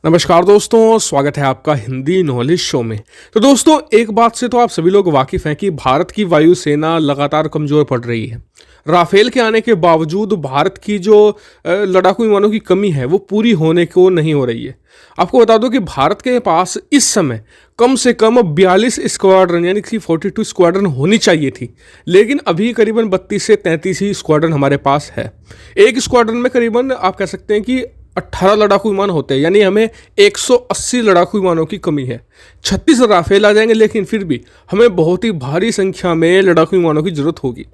नमस्कार दोस्तों, स्वागत है आपका हिंदी नॉलेज शो में। तो दोस्तों, एक बात से तो आप सभी लोग वाकिफ़ हैं कि भारत की वायुसेना लगातार कमज़ोर पड़ रही है। राफेल के आने के बावजूद भारत की जो लड़ाकू विमानों की कमी है वो पूरी होने को नहीं हो रही है। आपको बता दो कि भारत के पास इस समय कम से कम 42 स्क्वाड्रन यानी कि 42 स्क्वाड्रन होनी चाहिए थी, लेकिन अभी करीबन 32 से 33 ही स्क्वाड्रन हमारे पास है। एक स्क्वाड्रन में करीबन आप कह सकते हैं कि 18 लड़ाकू विमान होते हैं, यानी हमें 180 लड़ाकू विमानों की कमी है। 36 राफेल आ जाएंगे, लेकिन फिर भी हमें बहुत ही भारी संख्या में लड़ाकू विमानों की जरूरत होगी।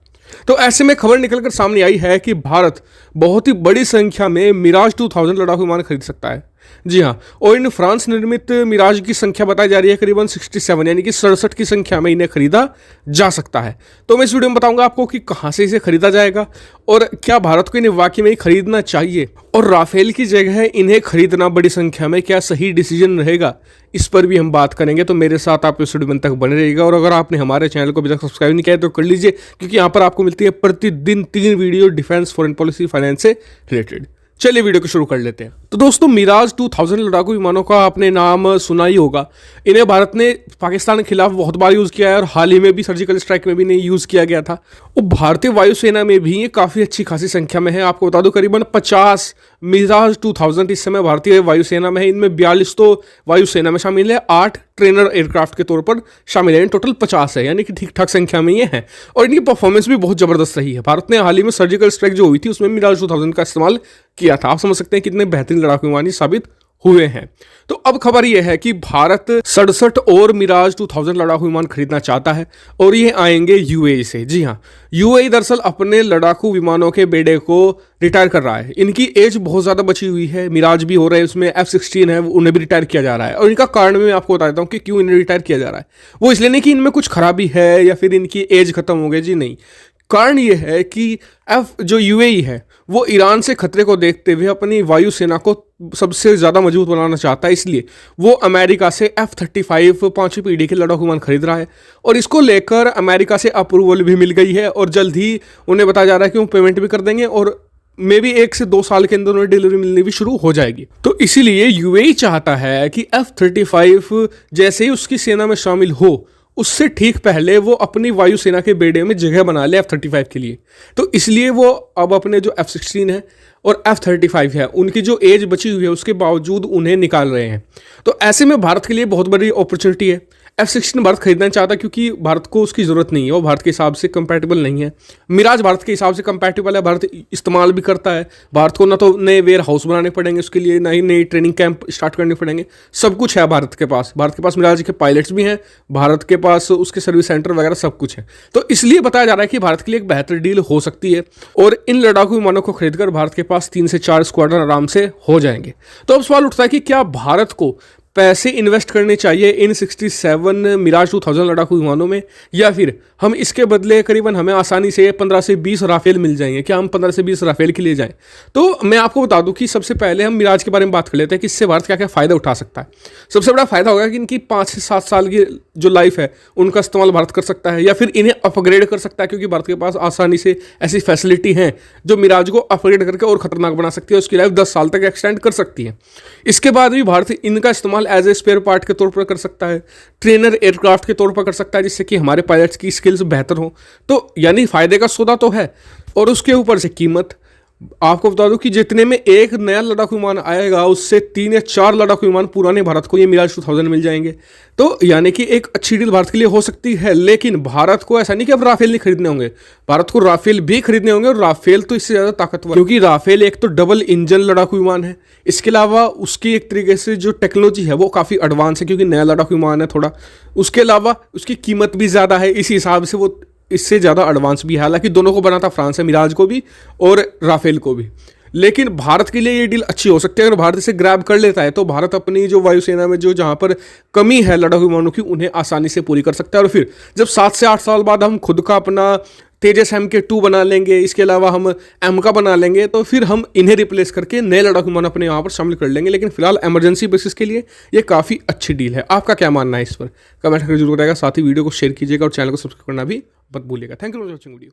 तो ऐसे में खबर निकलकर सामने आई है कि भारत बहुत ही बड़ी संख्या में मिराज 2000 लड़ाकू विमान खरीद सकता है। जी हाँ, और इन फ्रांस निर्मित मिराज की संख्या बताई जा रही है करीबन 67, यानी कि 67 की संख्या में इन्हें खरीदा जा सकता है। तो मैं इस वीडियो में बताऊंगा आपको कि कहाँ से इसे खरीदा जाएगा और क्या भारत को इन्हें वाकई में ही खरीदना चाहिए, और राफेल की जगह इन्हें खरीदना बड़ी संख्या में क्या सही डिसीजन रहेगा, इस पर भी हम बात करेंगे। तो मेरे साथ आप इस वीडियो तक बने रहिएगा, और अगर आपने हमारे चैनल को अभी तक सब्सक्राइब नहीं किया है तो कर लीजिए, क्योंकि यहाँ पर आपको मिलती है प्रतिदिन 3 video defence, foreign policy, finance से रिलेटेड। चलिए वीडियो को शुरू कर लेते हैं। तो दोस्तों, मिराज 2000 लड़ाकू विमानों का आपने नाम सुना ही होगा। इन्हें भारत ने पाकिस्तान के खिलाफ बहुत बार यूज़ किया है, और हाल ही में भी सर्जिकल स्ट्राइक में भी इन्हें यूज़ किया गया था। और भारतीय वायुसेना में भी ये काफ़ी अच्छी खासी संख्या में है। आपको बता दूं करीबन 50 मिराज 2000 इस समय भारतीय वायुसेना में है। इनमें 42 तो वायुसेना में शामिल है, 8 ट्रेनर एयरक्राफ्ट के तौर पर शामिल है। टोटल 50 है, यानी कि ठीक ठाक संख्या में ये है, और इनकी परफॉर्मेंस भी बहुत ज़बरदस्त रही है। भारत ने हाल ही में सर्जिकल स्ट्राइक जो हुई थी उसमें मिराज 2000 का इस्तेमाल किया था। आप समझ सकते हैं कितने बेहतरीन लड़ाकू विमान साबित हुए हैं। तो अब खबर यह है कि भारत 67 और मिराज 2000 लड़ाकू विमान खरीदना चाहता है, और ये आएंगे यूएई से। जी हाँ, यूएई दरअसल अपने लड़ाकू विमानों के बेड़े को रिटायर कर रहा है। इनकी एज बहुत ज़्यादा बची हुई है, मिराज भी हो रहे हैं, उसमें F-16 है, उन्हें भी रिटायर किया जा रहा है। और इनका कारण मैं आपको बता देता हूँ कि क्यों इन्हें रिटायर किया जा रहा है। वो इसलिए नहीं कि इनमें कुछ खराबी है या फिर इनकी एज खत्म हो गई, जी नहीं। कारण ये है कि जो यूएई है वो ईरान से खतरे को देखते हुए अपनी वायुसेना को सबसे ज़्यादा मजबूत बनाना चाहता है, इसलिए वो अमेरिका से F-35 5वीं पीढ़ी के लड़ाकू विमान खरीद रहा है। और इसको लेकर अमेरिका से अप्रूवल भी मिल गई है, और जल्द ही उन्हें बताया जा रहा है कि वो पेमेंट भी कर देंगे, और मे भी 1 से 2 साल के अंदर उन्हें डिलीवरी मिलनी भी शुरू हो जाएगी। तो इसीलिए यूएई चाहता है कि F-35 जैसे ही उसकी सेना में शामिल हो, उससे ठीक पहले वो अपनी वायुसेना के बेड़े में जगह बना ले F-35 के लिए। तो इसलिए वो अब अपने जो F-16 है और F-35 है, उनकी जो एज बची हुई है उसके बावजूद उन्हें निकाल रहे हैं। तो ऐसे में भारत के लिए बहुत बड़ी अपॉर्चुनिटी है। F-16 भारत खरीदना चाहता है क्योंकि भारत को उसकी ज़रूरत नहीं है, वो भारत के हिसाब से कंपैटिबल नहीं है। मिराज भारत के हिसाब से कंपैटिबल है, भारत इस्तेमाल भी करता है। भारत को ना तो नए वेयर हाउस बनाने पड़ेंगे उसके लिए, ना ही नई ट्रेनिंग कैंप स्टार्ट करने पड़ेंगे। सब कुछ है भारत के पास। भारत के पास मिराज के पायलट्स भी हैं, भारत के पास उसके सर्विस सेंटर वगैरह सब कुछ है। तो इसलिए बताया जा रहा है कि भारत के लिए एक बेहतर डील हो सकती है, और इन लड़ाकू विमानों को खरीदकर भारत के पास 3 से 4 स्क्वाड्रन आराम से हो जाएंगे। तो अब सवाल उठता है कि क्या भारत को पैसे इन्वेस्ट करने चाहिए इन 67 मिराज 2000 लड़ाकू विमानों में, या फिर हम इसके बदले करीबन हमें आसानी से 15 से 20 राफेल मिल जाएंगे। क्या हम 15 से 20 राफेल के लिए जाएं? तो मैं आपको बता दूं कि सबसे पहले हम मिराज के बारे में बात कर लेते हैं कि इससे भारत क्या क्या फ़ायदा उठा सकता है। सबसे बड़ा फ़ायदा होगा कि इनकी 5 से 7 साल की जो लाइफ है उनका इस्तेमाल भारत कर सकता है, या फिर इन्हें अपग्रेड कर सकता है, क्योंकि भारत के पास आसानी से ऐसी फैसिलिटी हैं जो मिराज को अपग्रेड करके और खतरनाक बना सकती है, उसकी लाइफ 10 साल तक एक्सटेंड कर सकती है। इसके बाद भी भारत इनका इस्तेमाल एज ए स्पेयर पार्ट के तौर पर कर सकता है, ट्रेनर एयरक्राफ्ट के तौर पर कर सकता है, जिससे कि हमारे पायलट्स की स्किल्स बेहतर हो। तो यानी फायदे का सौदा तो है, और उसके ऊपर से कीमत। आपको बता दूं कि जितने में एक नया लड़ाकू विमान आएगा उससे 3 या 4 लड़ाकू विमान पुराने भारत को ये मिराज 2000 मिल जाएंगे। तो यानी कि एक अच्छी डील भारत के लिए हो सकती है। लेकिन भारत को ऐसा नहीं कि अब राफेल नहीं खरीदने होंगे, भारत को राफेल भी खरीदने होंगे, और राफेल तो इससे ज़्यादा ताकतवर, क्योंकि राफेल एक तो डबल इंजन लड़ाकू विमान है। इसके अलावा उसकी एक तरीके से जो टेक्नोलॉजी है वो काफ़ी एडवांस है, क्योंकि नया लड़ाकू विमान है थोड़ा। उसके अलावा उसकी कीमत भी ज़्यादा है, इसी हिसाब से वो इससे ज़्यादा एडवांस भी है। हालांकि दोनों को बनाता फ्रांस है, मिराज को भी और राफेल को भी। लेकिन भारत के लिए ये डील अच्छी हो सकती है। अगर भारत इसे ग्रैब कर लेता है तो भारत अपनी जो वायुसेना में जो जहाँ पर कमी है लड़ाकू विमानों की, उन्हें आसानी से पूरी कर सकता है। और फिर जब 7 से 8 साल बाद हम खुद का अपना तेजस MK2 बना लेंगे, इसके अलावा हम M का बना लेंगे, तो फिर हम इन्हें रिप्लेस करके नए लड़ाकू विमान अपने यहाँ पर शामिल कर लेंगे। लेकिन फिलहाल इमरजेंसी बेसिस के लिए ये काफ़ी अच्छी डील है। आपका क्या मानना है इस पर? कमेंट करके जरूर बताएगा। साथ ही वीडियो को शेयर कीजिएगा और चैनल को सब्सक्राइब करना भी मत भूलिएगा। Thank you for watching video.